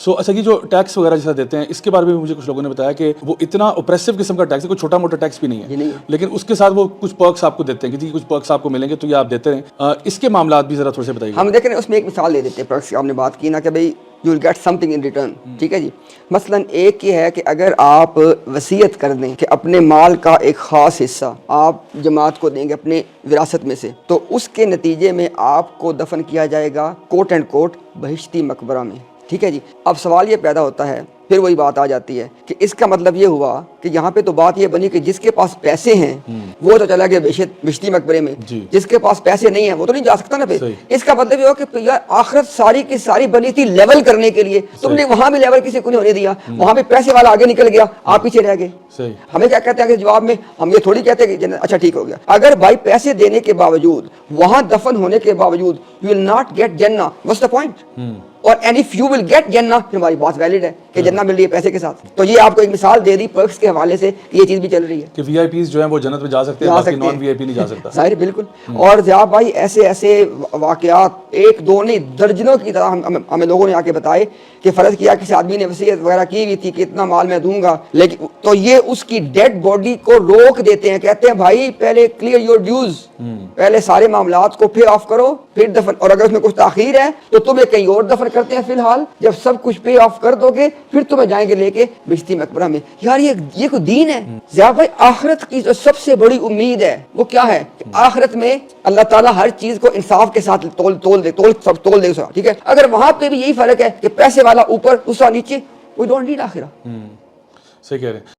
سو اچھا یہ جو ٹیکس وغیرہ جیسا دیتے ہیں اس کے بارے میں مجھے کچھ لوگوں نے بتایا کہ وہ اتنا اوپریسو قسم کا ٹیکس ہے, کوئی چھوٹا موٹا ٹیکس بھی نہیں ہے, لیکن اس کے ساتھ وہ کچھ پرکس آپ کو دیتے ہیں کہ جی کچھ پرکس آپ کو ملیں گے تو یہ آپ دیتے رہیں. اس کے معاملات بھی ذرا تھوڑے سے بتائیے. ہم دیکھ رہے ہیں اس میں ایک مثال دے دیتے ہیں پرکس کی, آپ نے بات کی نا کہ بھائی you will get something in return, ٹھیک ہے جی. مثلاً ایک یہ ہے کہ اگر آپ وصیت کر دیں کہ اپنے مال کا ایک خاص حصہ آپ جماعت کو دیں گے اپنے وراثت میں سے, تو اس کے نتیجے میں آپ کو دفن کیا جائے گا کوٹ اینڈ کوٹ بہشتی مقبرہ میں, ٹھیک ہے جی. اب سوال یہ پیدا ہوتا ہے, پھر وہی بات آ جاتی ہے کہ اس کا مطلب یہ ہوا کہ یہاں پہ تو بات یہ بنی کہ جس کے پاس پیسے ہیں وہ تو چلا گیا بہشتی مقبرے میں, جس کے پاس پیسے نہیں ہیں وہ تو نہیں جا سکتا نا. پھر اس کا مطلب یہ ہو کہ یار آخرت ساری کی ساری بنی تھی لیول کرنے کے لیے, تم نے وہاں بھی لیول کسی کو نہیں ہونے دیا, وہاں پہ پیسے والا آگے نکل گیا, آپ پیچھے رہ گئے. ہمیں کیا کہتے ہیں کہ جواب میں ہم یہ تھوڑی کہتے ہیں کہ اچھا ٹھیک ہو گیا. اگر بھائی پیسے دینے کے باوجود وہاں دفن ہونے کے باوجود یو ول ناٹ گیٹ جنہ, واٹس دا پوائنٹ؟ اور and if you will get جنہ, پھر ہماری بات ویلڈ ہے کہ جنہ مل رہی ہے پیسے کے ساتھ. تو یہ آپ کو ایک مثال دے دی پرکس کے حوالے سے, یہ چیز بھی چل رہی ہے کہ وی آئی پیز جو ہیں وہ جنت میں جا سکتے ہیں, باقی نان وی آئی پی نہیں جا سکتا. ظاہر بالکل. اور ضیاء بھائی ایسے ایسے واقعات ایک دو نہیں درجنوں کی طرح ہمیں لوگوں نے آ کے بتائے کہ فرض کیا کسی آدمی نے وصیت وغیرہ کی ہوئی تھی کہ اتنا مال میں دوں گا, لیکن تو یہ اس کی ڈیڈ باڈی کو روک دیتے ہیں, کہتے ہیں بھائی پہلے کلیئر یور ڈیوز, پہلے سارے معاملات کو پے آف کرو پھر دفن, اور اگر اس میں کچھ تاخیر ہے تو تمہیں کہیں اور دفن کرتے ہیں. فی الحال جب سب کچھ پے آف کر دو گے پھر تمہیں جائیں گے لے کے بہشتی مقبرہ میں. یار یہ کوئی دین ہے؟ ضیاء بھائی آخرت کی جو سب سے بڑی امید ہے وہ کیا ہے کہ آخرت میں اللہ تعالیٰ ہر چیز کو انصاف کے ساتھ تول دے, ٹھیک ہے. اگر وہاں پہ بھی یہی فرق ہے کہ پیسے والا اوپر دوسرا نیچے, وی ڈونٹ نیڈ آخرہ. صحیح کہہ رہے ہیں.